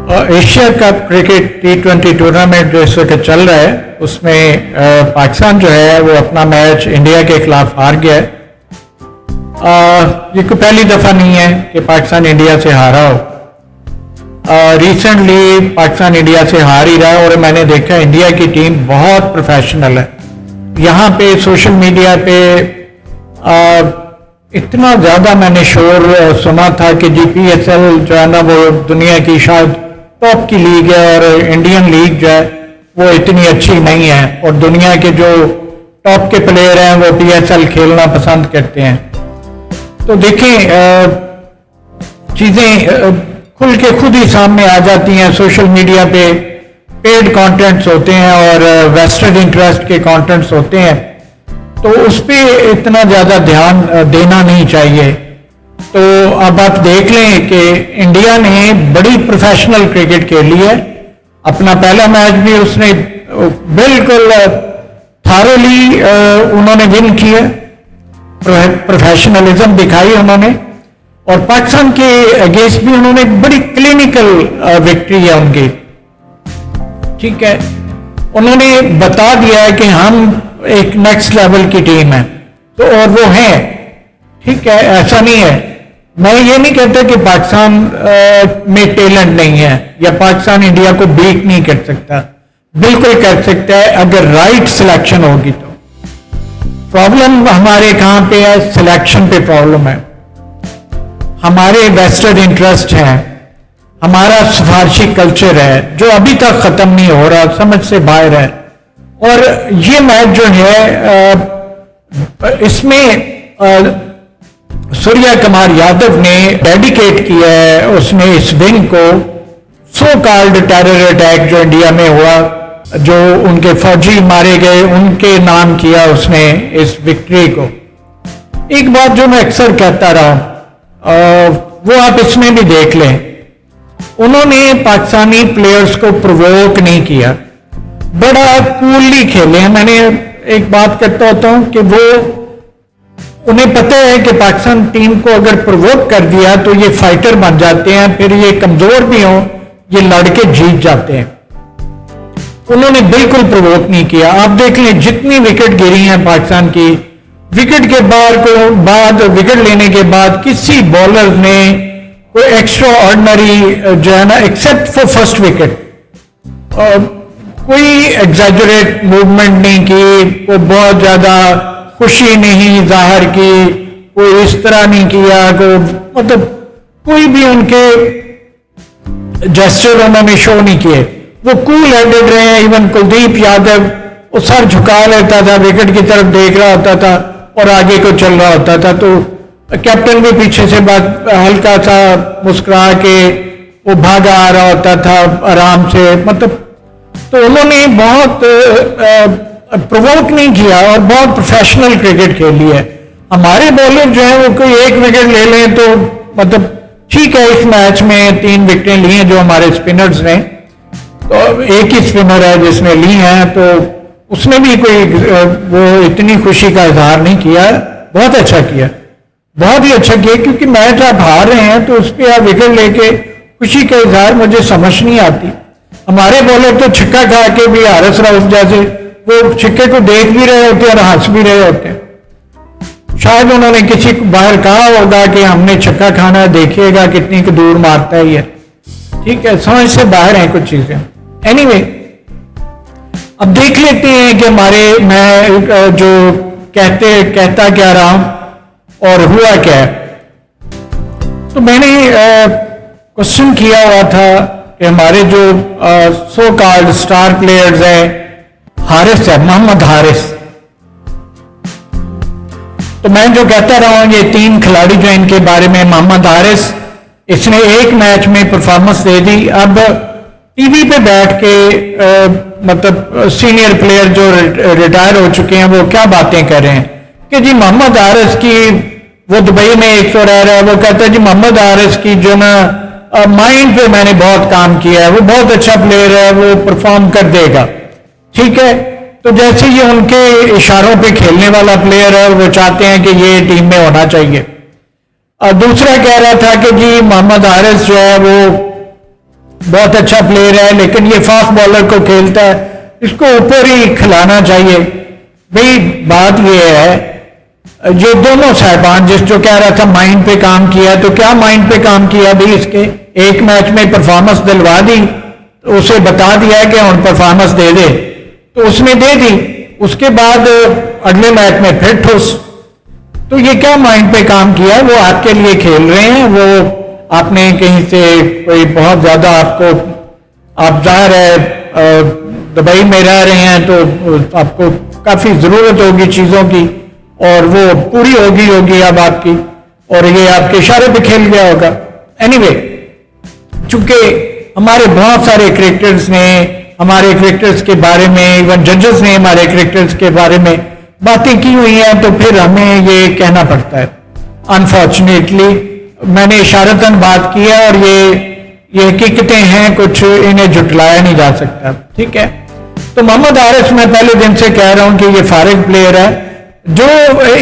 Asia cup cricket T20 tournament जो इस वक्त चल रहा है उसमें पाकिस्तान जो है वो अपना मैच इंडिया के खिलाफ हार गया है। ये कोई पहली दफ़ा नहीं है कि पाकिस्तान इंडिया से हारा हो। रिसेंटली पाकिस्तान इंडिया से हार ही रहा है और मैंने देखा इंडिया की टीम बहुत प्रोफेशनल है। यहाँ पे सोशल मीडिया पे इतना ज़्यादा मैंने शोर सुना था कि GPSL जो है ना वो दुनिया की शायद टॉप की लीग है और इंडियन लीग जो है वो इतनी अच्छी नहीं है और दुनिया के जो टॉप के प्लेयर हैं वो PSL खेलना पसंद करते हैं। तो देखें चीज़ें खुल के खुद ही सामने आ जाती हैं। सोशल मीडिया पे पेड कंटेंट्स होते हैं और वेस्टेड इंटरेस्ट के कंटेंट्स होते हैं, तो उस पर इतना ज़्यादा ध्यान देना नहीं चाहिए। तो अब आप देख लें कि इंडिया ने बड़ी प्रोफेशनल क्रिकेट खेली है। अपना पहला मैच भी उसने बिल्कुल थारोली उन्होंने विन किया, प्रोफेशनलिज्म दिखाई उन्होंने, और पाकिस्तान के अगेंस्ट भी उन्होंने बड़ी क्लिनिकल विक्ट्री है उनकी। ठीक है, उन्होंने बता दिया है कि हम एक नेक्स्ट लेवल की टीम है, तो और वो है। ठीक है, ऐसा नहीं है, मैं ये नहीं कहता कि पाकिस्तान में टैलेंट नहीं है या पाकिस्तान इंडिया को बीट नहीं कर सकता, बिल्कुल कर सकता है अगर राइट सिलेक्शन होगी। तो प्रॉब्लम हमारे कहाँ पे है, सिलेक्शन पे प्रॉब्लम है। हमारे वेस्टेड इंटरेस्ट हैं, हमारा सिफारशी कल्चर है जो अभी तक खत्म नहीं हो रहा, समझ से बाहर है। और ये मैच जो है इसमें सूर्या कुमार यादव ने डेडिकेट किया है, उसने इस विंग को सो कॉल्ड टेरर अटैक जो इंडिया में हुआ, जो उनके फौजी मारे गए, उनके नाम किया उसने इस विक्ट्री को। एक बात जो मैं अक्सर कहता रहा वो आप इसमें भी देख लें, उन्होंने पाकिस्तानी प्लेयर्स को प्रोवोक नहीं किया, बड़ा कूलली खेले। मैंने एक बात करता होता हूं कि वो उन्हें पता है कि पाकिस्तान टीम को अगर प्रोवोक कर दिया तो ये फाइटर बन जाते हैं, फिर ये कमजोर भी हो ये लड़के जीत जाते हैं। उन्होंने बिल्कुल प्रोवोक नहीं किया। आप देख लें जितनी विकेट गिरी हैं पाकिस्तान की, विकेट के बाद विकेट लेने के बाद किसी बॉलर ने कोई एक्स्ट्रा ऑर्डिनरी जो है ना, एक्सेप्ट फॉर फर्स्ट विकेट, कोई एग्जैजरेट मूवमेंट नहीं की, कोई बहुत ज्यादा खुशी नहीं जाहिर की, कोई इस तरह नहीं किया, मतलब कोई भी उनके जेस्चर उन्होंने शो नहीं किए। वो कूल हेडेड रहे हैं। इवन कुलदीप यादव वो सर झुका लेता था, विकेट की तरफ देख रहा होता था और आगे को चल रहा होता था, तो कैप्टन भी पीछे से बात हल्का सा मुस्कुरा के वो भागा आ रहा होता था आराम से। मतलब तो उन्होंने बहुत प्रोवोक नहीं किया और बहुत प्रोफेशनल क्रिकेट खेली है। हमारे बॉलर जो है वो कोई एक विकेट ले लें तो मतलब ठीक है, इस मैच में 3 विकेटें ली हैं जो हमारे स्पिनर्स ने, तो एक ही स्पिनर है जिसने ली हैं, तो उसने भी कोई वो इतनी खुशी का इजहार नहीं किया। बहुत अच्छा किया, बहुत ही अच्छा किया, क्योंकि मैच आप हार रहे हैं तो उस पर आप विकेट लेके खुशी का इजहार मुझे समझ नहीं आती। हमारे बॉलर तो छक्का खा के भी हारिस रऊफ जैसे वो छक्के को देख भी रहे होते हैं और हंस भी रहे होते हैं। शायद उन्होंने किसी को बाहर कहा होगा कि हमने छक्का खाना है, देखिएगा कितनी को दूर मारता है ये। ठीक है, समझ से बाहर है कुछ चीजें। एनीवे, अब देख लेते हैं कि मैं जो कहता क्या रहा हूं और हुआ क्या है। तो मैंने क्वेश्चन किया हुआ था कि हमारे जो सो कॉल्ड स्टार प्लेयर्स हैं, हारिस है, मोहम्मद हारिस, तो मैं जो कहता रहा हूं ये 3 खिलाड़ी जो इनके बारे में, मोहम्मद हारिस, इसने एक मैच में परफॉर्मेंस दे दी। अब टीवी पे बैठ के मतलब सीनियर प्लेयर जो रिटायर हो चुके हैं वो क्या बातें कर रहे हैं कि जी मोहम्मद हारिस की, वो दुबई में एक तो रह रहा है, वो कहता है जी मोहम्मद हारिस की जो ना माइंड पे मैंने बहुत काम किया है, वो बहुत अच्छा प्लेयर है, वो परफॉर्म कर देगा। ठीक है, तो जैसे ये उनके इशारों पे खेलने वाला प्लेयर है, वो चाहते हैं कि ये टीम में होना चाहिए। और दूसरा कह रहा था कि जी मोहम्मद हारिस जो है वो बहुत अच्छा प्लेयर है, लेकिन ये फास्ट बॉलर को खेलता है, इसको ऊपर ही खिलाना चाहिए। भाई बात ये है, ये दोनों साहबान जिस जो कह रहा था माइंड पे काम किया, तो क्या माइंड पे काम किया भाई? इसके एक मैच में परफॉर्मेंस दिलवा दी, तो उसे बता दिया है कि हम परफॉर्मेंस दे दे, तो उसने दे दी, उसके बाद अगले मैच में फिर ठुस। तो ये क्या माइंड पे काम किया? वो आपके लिए खेल रहे हैं, वो आपने कहीं से कोई बहुत ज्यादा आपको, आप जाहिर है दुबई में रह रहे हैं तो आपको काफी जरूरत होगी चीजों की, और वो पूरी होगी अब आपकी, और ये आपके इशारे पे खेल गया होगा। एनीवे, चूंकि हमारे बहुत सारे क्रिकेटर्स ने हमारे क्रिकेटर्स के बारे में, इवन जजेस ने हमारे क्रिकेटर्स के बारे में बातें की हुई हैं, तो फिर हमें ये कहना पड़ता है। अनफॉर्चुनेटली मैंने इशारतन बात की है, और ये हकीकतें हैं, कुछ इन्हें जुटलाया नहीं जा सकता। ठीक है, तो मोहम्मद हारिस मैं पहले दिन से कह रहा हूं कि ये फारिग प्लेयर है। जो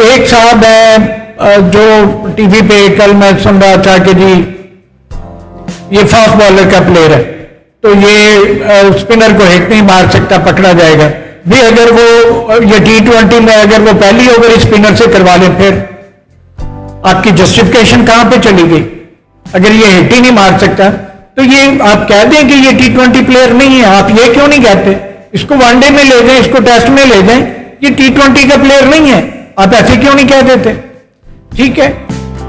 एक साहब है जो टीवी पे कल मैं सुन रहा था कि जी ये फास्ट बॉलर का प्लेयर है, तो ये स्पिनर को हिट नहीं मार सकता, पकड़ा जाएगा भी। अगर वो ये T20 में अगर वो पहली ओवर स्पिनर से करवा ले, फिर आपकी जस्टिफिकेशन कहां पे चली गई? अगर ये हिट ही नहीं मार सकता, तो ये आप कह दें कि ये T20 प्लेयर नहीं है। आप ये क्यों नहीं कहते? इसको वनडे में ले जाएं, इसको टेस्ट में ले जाएं, ये T20 का प्लेयर नहीं है। आप ऐसे क्यों नहीं कह देते? ठीक है,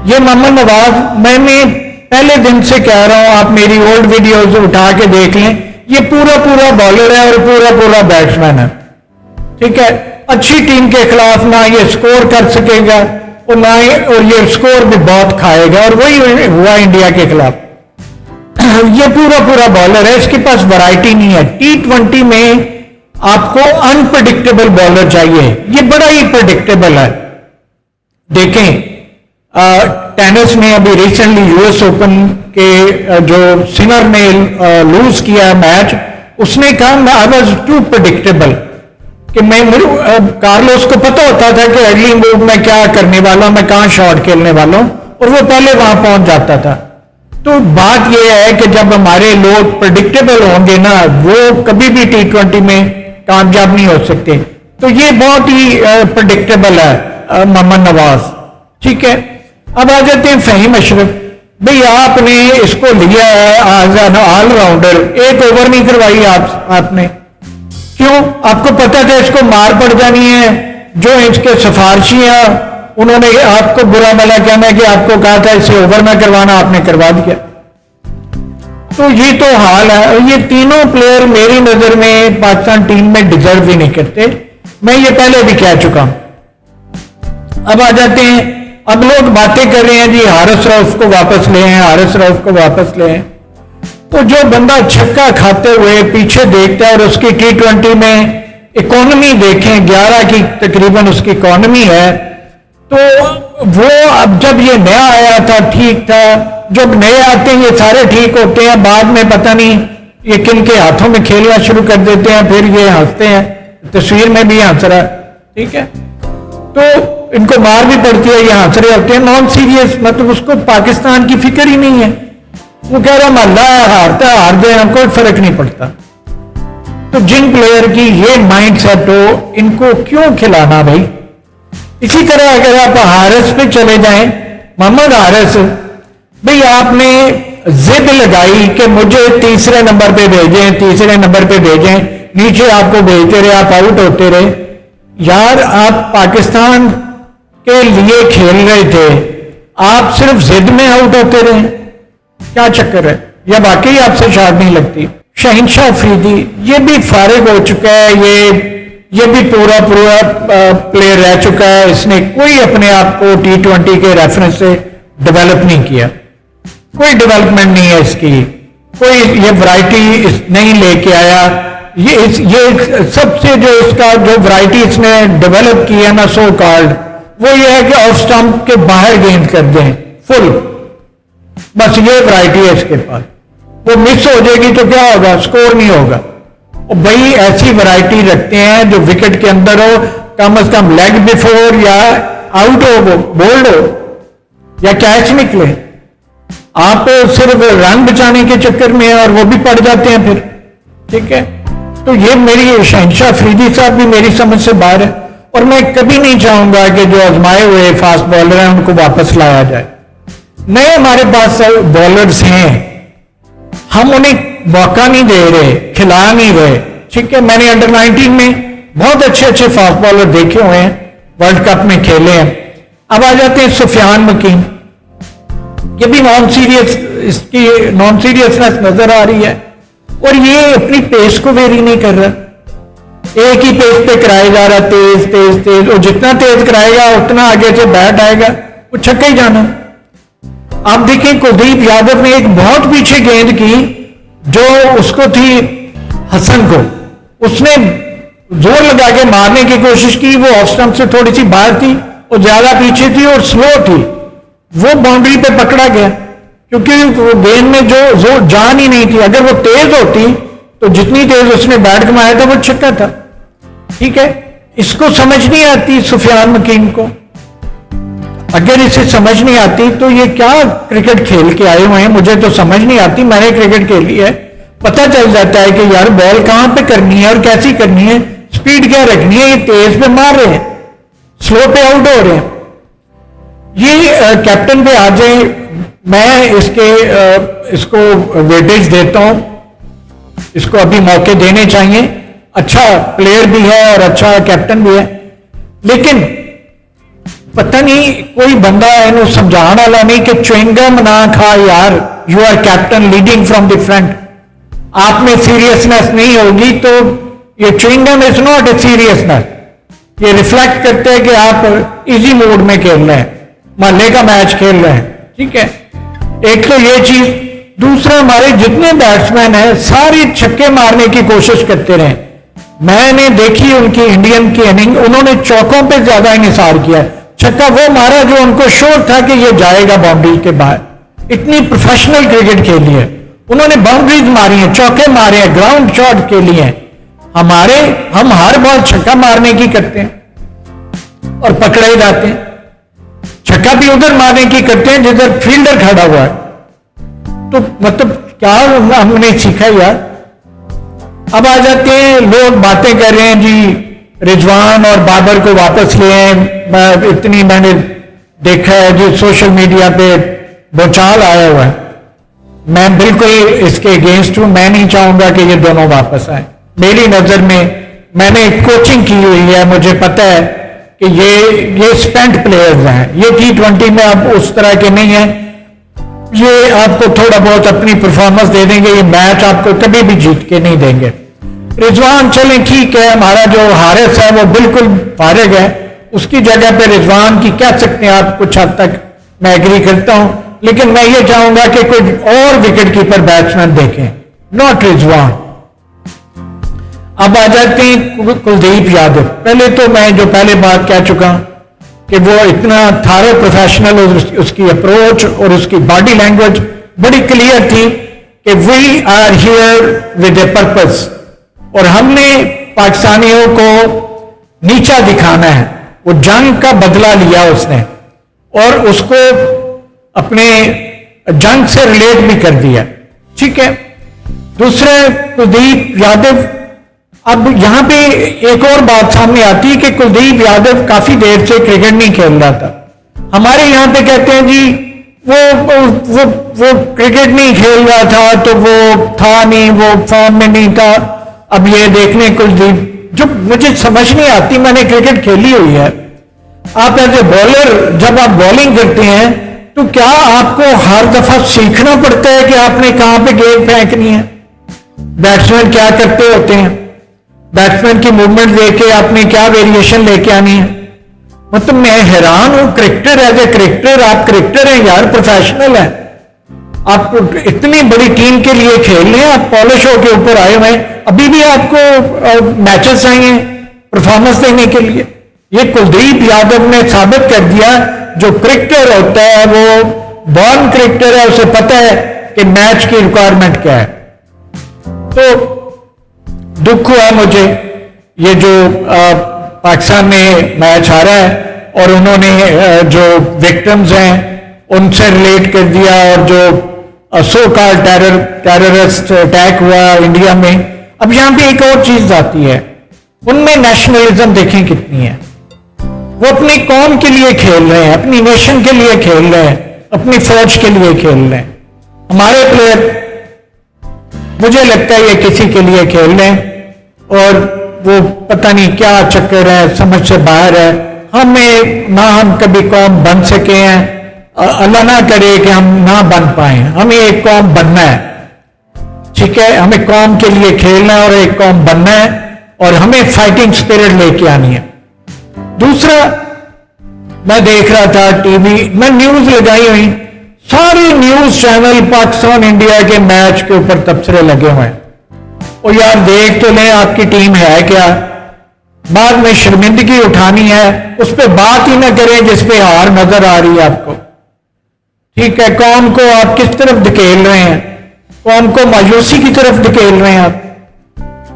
ये मोहम्मद नवाज, मैंने पहले दिन से कह रहा हूं, आप मेरी ओल्ड वीडियोस उठा के देख लें, ये पूरा बॉलर है और पूरा बैट्समैन है। ठीक है, अच्छी टीम के खिलाफ ना ये स्कोर कर सकेगा और ना ही, और ये स्कोर भी बहुत खाएगा, और वही हुआ इंडिया के खिलाफ। ये पूरा बॉलर है, इसके पास वैरायटी नहीं है। T20 में आपको अनप्रेडिक्टेबल बॉलर चाहिए, ये बड़ा ही प्रेडिक्टेबल है। देखें, टेनिस में अभी रिसेंटली यूएस ओपन के जो सिनर ने लूज किया मैच, उसने कहा आई वाज टू प्रेडिक्टेबल, कि मैं कार्लोस को पता होता था कि अगली मूव में क्या करने वाला हूं, मैं कहां शॉट खेलने वाला हूं, और वो पहले वहां पहुंच जाता था। तो बात यह है कि जब हमारे लोग प्रेडिक्टेबल होंगे ना, वो कभी भी T20 में कामयाब नहीं हो सकते। तो ये बहुत ही प्रेडिक्टेबल है मोहम्मद नवाज। ठीक है, अब आ जाते हैं फहीम अशरफ। भाई आपने इसको लिया है एज एन ऑलराउंडर, एक ओवर नहीं करवाई आपने, क्यों? आपको पता था इसको मार पड़ जानी है। जो इसके सिफारशियां, उन्होंने आपको बुरा भला कहना है कि आपको कहा था इसे ओवर ना करवाना, आपने करवा दिया। तो ये तो हाल है। ये तीनों प्लेयर मेरी नजर में पाकिस्तान टीम में डिजर्व ही नहीं करते, मैं ये पहले भी कह चुका हूं। अब आ जाते हैं, अब लोग बातें कर रहे हैं जी हारिस रऊफ को वापस ले आए, हारिस रऊफ को वापस ले आए। तो जो बंदा छक्का खाते हुए पीछे देखता है और उसकी T20 में इकोनॉमी देखें, 11 की तकरीबन उसकी इकोनॉमी है, तो वो अब जब ये नया आया था ठीक था, जब नए आते हैं ये सारे ठीक होते हैं, बाद में पता नहीं ये किन के हाथों में खेलना शुरू कर देते हैं, फिर ये हंसते हैं, तस्वीर में भी हंस रहा है। ठीक है, तो इनको मार भी पड़ती है, ये हंस रहे होते हैं, नॉन सीरियस, मतलब उसको पाकिस्तान की फिक्र ही नहीं है। वो कह रहा मल्ला हारता है, हार जाए, कोई फर्क नहीं पड़ता। तो जिन प्लेयर की ये माइंड सेट हो, इनको क्यों खिलाना भाई? इसी तरह अगर आप हारिस पे चले जाएं, मोहम्मद हारिस, भाई आपने जिद लगाई कि मुझे तीसरे नंबर पे भेजें, तीसरे नंबर पे भेजें, नीचे आपको भेजते रहे, आप आउट होते रहे। यार आप पाकिस्तान के लिए खेल रहे थे, आप सिर्फ जिद में आउट होते रहे, क्या चक्कर है? या वाकई आपसे शॉट नहीं लगती? शहनशाह अफरीदी ये भी फारिग हो चुका है, ये भी पूरा प्लेयर रह चुका है, इसने कोई अपने आप को T20 के रेफरेंस से डेवलप नहीं किया, कोई डेवलपमेंट नहीं है इसकी, कोई ये वैरायटी नहीं लेके आया। ये सबसे जो इसका जो वैरायटी इसने डेवलप की है ना, सो कॉल्ड, वो ये है कि ऑफ स्टंप के बाहर गेंद कर दें फुल, बस ये वैरायटी है इसके पास। वो मिस हो जाएगी तो क्या होगा? स्कोर नहीं होगा। और भाई ऐसी वैरायटी रखते हैं जो विकेट के अंदर हो, कम से कम लेग बिफोर या आउट हो, वो बोल्ड हो या कैच निकले। आप सिर्फ रंग बचाने के चक्कर में और वो भी पड़ जाते हैं फिर, ठीक है। तो ये मेरी शहंशाह अफरीदी साहब भी मेरी समझ से बाहर है, और मैं कभी नहीं चाहूंगा कि जो आजमाए हुए फास्ट बॉलर हैं उनको वापस लाया जाए। नए हमारे पास बॉलर्स हैं, हम उन्हें मौका नहीं दे रहे, खिला नहीं रहे, ठीक है। मैंने अंडर 19 में बहुत अच्छे अच्छे फास्ट बॉलर देखे हुए हैं, वर्ल्ड कप में खेले हैं। अब आ जाते हैं सुफियान मकीन, ये भी नॉन सीरियस, इसकी नॉन सीरियसनेस नजर आ रही है, और ये अपनी पेस को वेरी नहीं कर रहा, एक ही पेस पे कराया जा रहा, तेज तेज तेज, और जितना तेज कराएगा उतना आगे से बैट आएगा, वो छक्का ही जाना। आप देखें कुलदीप यादव ने एक बहुत पीछे गेंद की जो उसको थी हसन को, उसने जोर लगा के मारने की कोशिश की, वो ऑफ स्टंप से थोड़ी सी बाहर थी और ज्यादा पीछे थी और स्लो थी, वो बाउंड्री पे पकड़ा गया क्योंकि वो गेंद में जो जोर जान ही नहीं थी। अगर वो तेज होती तो जितनी तेज उसने बैट घुमाया था वो छक्का था, ठीक है। इसको समझ नहीं आती सुफियान मकीन को, अगर इसे समझ नहीं आती तो ये क्या क्रिकेट खेल के आए हुए हैं, मुझे तो समझ नहीं आती। मैंने क्रिकेट खेली है, पता चल जाता है कि यार बॉल कहां पे करनी है और कैसी करनी है, स्पीड क्या रखनी है। ये तेज पे मार रहे हैं, स्लो पे आउट हो रहे हैं। ये कैप्टन पे आ जाए, मैं इसको वेटेज देता हूं, इसको अभी मौके देने चाहिए। अच्छा प्लेयर भी है और अच्छा कैप्टन भी है, लेकिन पता नहीं कोई बंदा इन्हों समझाने वाला नहीं कि च्युइंगम ना खा यार, you are captain leading from the front. आप में सीरियसनेस नहीं होगी तो ये chewing gum is not a seriousness, ये रिफ्लेक्ट करते हैं कि आप इजी मोड में खेल रहे हैं, मोहल्ले का मैच खेल रहे हैं, ठीक है। एक तो ये चीज, दूसरा हमारे जितने बैट्समैन हैं सारी छक्के मारने की कोशिश करते रहे। मैंने देखी उनकी इंडियन की इनिंग, उन्होंने चौकों पे ज्यादा इंहिसार किया, छक्का वो मारा जो उनको श्योर था कि ये जाएगा बाउंड्री के बाहर। इतनी प्रोफेशनल क्रिकेट खेली है उन्होंने, बाउंड्रीज मारी हैं, चौके मारे हैं, ग्राउंड शॉट के लिए। हम हर बॉल छक्का मारने की करते हैं और पकड़े जाते हैं। छक्का भी उधर मारने की करते हैं जिधर फील्डर खड़ा हुआ है। तो मतलब क्या हमने सीखा यार। अब आ जाते हैं, लोग बातें कर रहे हैं जी रिजवान और बाबर को वापस ले आए। इतनी मैंने देखा है जो सोशल मीडिया पे बोचाल आया हुआ है, मैं बिल्कुल इसके अगेंस्ट हूं। मैं नहीं चाहूंगा कि ये दोनों वापस आए। मेरी नजर में, मैंने कोचिंग की हुई है, मुझे पता है कि ये स्पेंट प्लेयर्स हैं, ये T20 में अब उस तरह के नहीं है। ये आपको थोड़ा बहुत अपनी परफॉर्मेंस दे देंगे, ये मैच आपको कभी भी जीत के नहीं देंगे। रिजवान चलें ठीक है, हमारा जो हारिस है वो बिल्कुल फारिग है, उसकी जगह पे रिजवान की कह सकते हैं आप कुछ हद तक, मैं एग्री करता हूं, लेकिन मैं ये चाहूंगा कि कोई और विकेट कीपर बैट्समैन देखें, नॉट रिजवान। अब आ जाते हैं कुलदीप यादव। पहले तो मैं जो पहले बात कह चुका कि वो इतना थारो प्रोफेशनल, उसकी अप्रोच और उसकी बॉडी लैंग्वेज बड़ी क्लियर थी कि we are here with a purpose, और हमने पाकिस्तानियों को नीचा दिखाना है। वो जंग का बदला लिया उसने और उसको अपने जंग से रिलेट भी कर दिया, ठीक है। दूसरे कुलदीप यादव, अब यहां पे एक और बात सामने आती है कि कुलदीप यादव काफी देर से क्रिकेट नहीं खेल रहा था। हमारे यहां पे कहते हैं जी वो क्रिकेट नहीं खेल रहा था तो वो था नहीं, वो फॉर्म में नहीं था। अब ये देखने कुलदीप, जो मुझे समझ नहीं आती, मैंने क्रिकेट खेली हुई है, आप एज ए बॉलर जब आप बॉलिंग करते हैं तो क्या आपको हर दफा सीखना पड़ता है कि आपने कहां पे गेंद फेंकनी है? बैट्समैन क्या करते होते हैं, बैट्समैन की मूवमेंट देख के आपने क्या वेरिएशन लेके आनी है? मतलब मैं हैरान हूं, क्रिकेटर एज ए क्रिकेटर, आप क्रिकेटर हैं यार, प्रोफेशनल है, आप इतनी बड़ी टीम के लिए खेल रहे हैं, आप पॉलिश होके ऊपर आए हुए हैं, अभी भी आपको मैचेस चाहिए परफॉर्मेंस देने के लिए। ये कुलदीप यादव ने साबित कर दिया, जो क्रिकेटर होता है वो बॉर्न क्रिकेटर है, उसे पता है कि मैच की रिक्वायरमेंट क्या है। तो दुख हुआ मुझे, ये जो पाकिस्तान में मैच हारा है और उन्होंने जो विक्टिम्स हैं उनसे रिलेट कर दिया, और जो सो कॉल्ड टेररिस्ट अटैक हुआ इंडिया में। अब यहां पे एक और चीज आती है, उनमें नेशनलिज्म देखें कितनी है। वो अपनी कौम के लिए खेल रहे हैं, अपनी नेशन के लिए खेल रहे हैं, अपनी फौज के लिए खेल रहे हैं। हमारे प्लेयर मुझे लगता है ये किसी के लिए खेल रहे हैं और वो पता नहीं क्या चक्कर है, समझ से बाहर है। हमें ना हम कभी कौम बन सके हैं, अल्लाह ना करे कि हम ना बन पाए, हमें एक कौम बनना है, ठीक है। हमें कौम के लिए खेलना है और एक कौम बनना है, और हमें फाइटिंग स्पिरिट लेके आनी है। दूसरा, मैं देख रहा था टीवी में न्यूज लगाई हुई, सारे न्यूज चैनल पाकिस्तान इंडिया के मैच के ऊपर तबसरे लगे हुए हैं। और यार देख तो लें आपकी टीम है क्या, बाद में शर्मिंदगी उठानी है उस पर बात ही ना करें जिस पे हार नजर आ रही है आपको, ठीक है। कौम को आप किस तरफ धकेल रहे हैं, कौम को मायूसी की तरफ धकेल रहे हैं आप।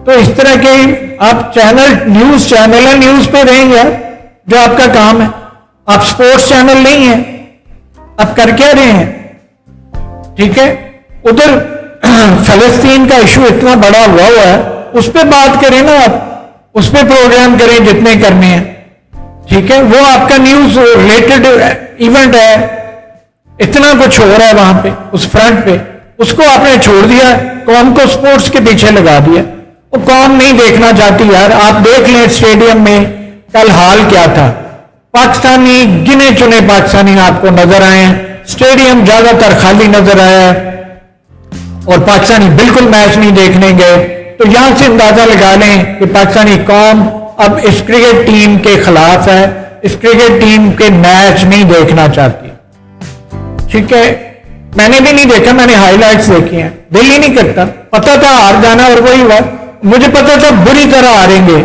तो इस तरह के आप चैनल, न्यूज चैनल है, न्यूज पे रहेंगे जो आपका काम है। आप स्पोर्ट्स चैनल नहीं है, आप कर क्या रहे हैं, ठीक है। उधर फलस्तीन का इशू इतना बड़ा हुआ है, उस पर बात करें ना आप, उस पर प्रोग्राम करें जितने करने हैं, ठीक है। वो आपका न्यूज रिलेटेड इवेंट है, इतना कुछ हो रहा है वहां पे उस फ्रंट पे, उसको आपने छोड़ दिया, कौम को स्पोर्ट्स के पीछे लगा दिया। वो कौम नहीं देखना चाहती यार। आप देख लें स्टेडियम में कल हाल क्या था, पाकिस्तानी गिने चुने पाकिस्तानी आपको नजर आए हैं, स्टेडियम ज्यादातर खाली नजर आया है, और पाकिस्तानी बिल्कुल मैच नहीं देखने गए। तो यहां से अंदाजा लगा लें कि पाकिस्तानी कौम अब इस क्रिकेट टीम के खिलाफ है, इस क्रिकेट टीम के मैच नहीं देखना चाहती, ठीक है। मैंने भी नहीं देखा, मैंने हाईलाइट्स देखी हैं, दिल ही नहीं करता। पता था हार जाना और वही हुआ, मुझे पता था बुरी तरह हारेंगे,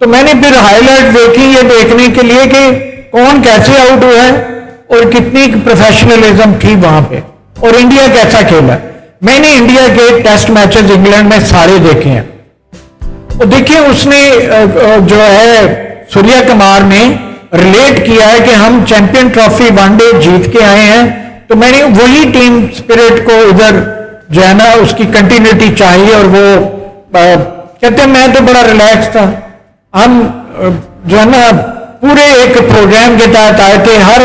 तो मैंने फिर हाईलाइट देखी ये देखने के लिए कि कौन कैसे आउट हुआ है और कितनी प्रोफेशनलिज्म थी वहां पे, और इंडिया कैसा खेला। मैंने इंडिया के टेस्ट मैचेस इंग्लैंड में सारे देखे हैं, और देखिए उसने जो है सूर्या कुमार ने रिलेट किया है कि हम चैंपियन ट्रॉफी वनडे जीत के आए हैं, तो मैंने वही टीम स्पिरिट को इधर जो है ना उसकी कंटिन्यूटी चाहिए। और वो कहते हैं मैं तो बड़ा रिलैक्स था, हम जो है ना पूरे एक प्रोग्राम के तहत आए थे, हर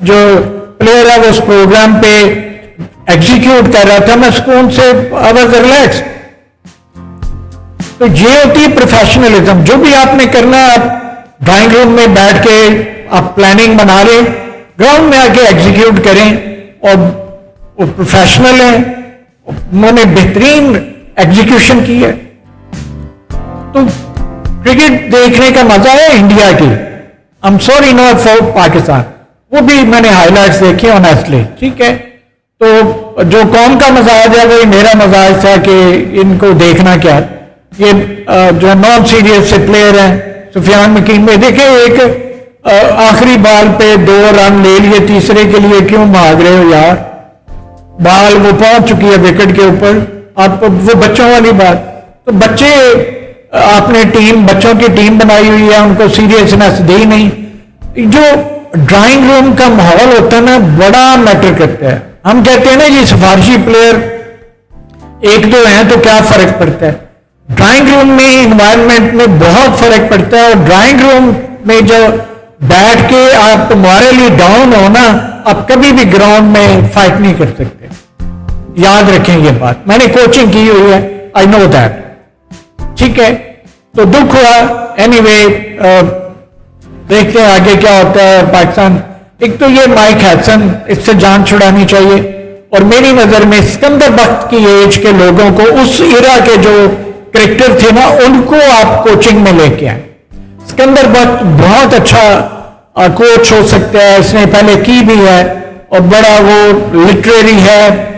जो प्लेयर है वो उस प्रोग्राम पे एग्जीक्यूट कर रहा था, मैं सुकून से आई वाज रिलैक्स। तो ये होती है प्रोफेशनलिज्म। जो भी आपने करना है आप ड्राइंग रूम में बैठ के आप प्लानिंग बना लें, ग्राउंड में आके एग्जीक्यूट करें, और वो प्रोफेशनल है, उन्होंने बेहतरीन एग्जीक्यूशन की है। तो क्रिकेट देखने का मजा है इंडिया की, I am sorry not for Pakistan, वो भी मैंने हाईलाइट्स देखे ऑनेस्टली, ठीक है। तो जो कौम का मजाज है वही मेरा मजाज था कि इनको देखना क्या। ये जो नॉन सीरियस से प्लेयर हैं सुफियान मकीन में, देखे एक आखिरी बॉल पे 2 रन ले लिए, तीसरे के लिए क्यों भाग रहे हो यार, बॉल वो पहुंच चुकी है विकेट के ऊपर, आप वो बच्चों वाली बात। तो बच्चे, आपने टीम, बच्चों की टीम बनाई हुई है, उनको सीरियसनेस दी नहीं। जो ड्राइंग रूम का माहौल होता है ना बड़ा मैटर करता है। हम कहते हैं ना ये सिफारिशी प्लेयर 1-2 हैं तो क्या फर्क पड़ता है, ड्राइंग रूम में इन्वायरमेंट में बहुत फर्क पड़ता है। और ड्राइंग रूम में जो बैठ के आप मॉरली डाउन हो ना, आप कभी भी ग्राउंड में फाइट नहीं कर सकते, याद रखें ये बात। मैंने कोचिंग की हुई है, आई नो दैट, ठीक है। तो दुख हुआ, एनीवे देखते हैं आगे क्या होता है। पाकिस्तान, एक तो ये माइक हैसन, इससे जान छुड़ानी चाहिए, और मेरी नजर में सिकंदर बख्त की एज के लोगों को, उस इरा के जो क्रिकेटर थे ना, उनको आप कोचिंग में लेके आए। सिकंदर बख्त बहुत अच्छा कोच हो सकता है, इसने पहले की भी है, और बड़ा वो लिटरेरी है,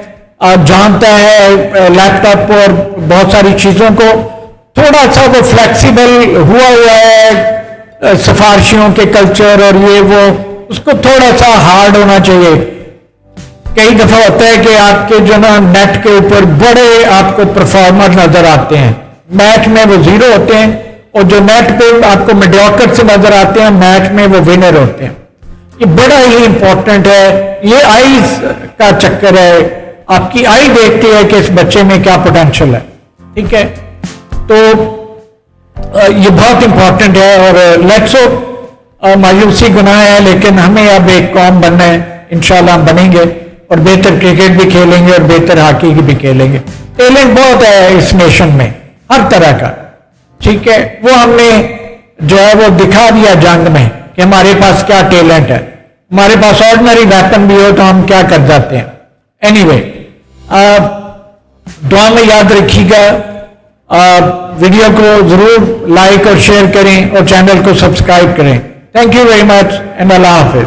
जानता है लैपटॉप और बहुत सारी चीजों को। थोड़ा सा वो फ्लेक्सिबल हुआ है सिफारिशियों के कल्चर और ये वो, उसको थोड़ा सा हार्ड होना चाहिए। कई दफा होता है कि आपके जो ना नेट के ऊपर बड़े आपको परफॉर्मर नजर आते हैं, मैच में वो 0 होते हैं, और जो नेट पे आपको मीडियोकर से नजर आते हैं मैच में वो विनर होते हैं। ये बड़ा ही इंपॉर्टेंट है। ये आईज का चक्कर है, आपकी आई देखती है कि इस बच्चे में क्या पोटेंशियल है, ठीक है। तो ये बहुत इंपॉर्टेंट है और लेट्स होप, मायूसी गुनाह है लेकिन हमें अब एक कौम बनना है, इंशाल्लाह हम बनेंगे और बेहतर क्रिकेट भी खेलेंगे और बेहतर हॉकी भी खेलेंगे। टैलेंट बहुत है इस नेशन में हर तरह का, ठीक है। वो हमने जो है वो दिखा दिया जंग में कि हमारे पास क्या टैलेंट है। हमारे पास ऑर्डिनरी वेपन भी हो तो हम क्या कर जाते हैं। एनीवे, दुआ में याद रखिएगा, वीडियो को जरूर लाइक और शेयर करें और चैनल को सब्सक्राइब करें। Thank you very much and Allah Hafiz.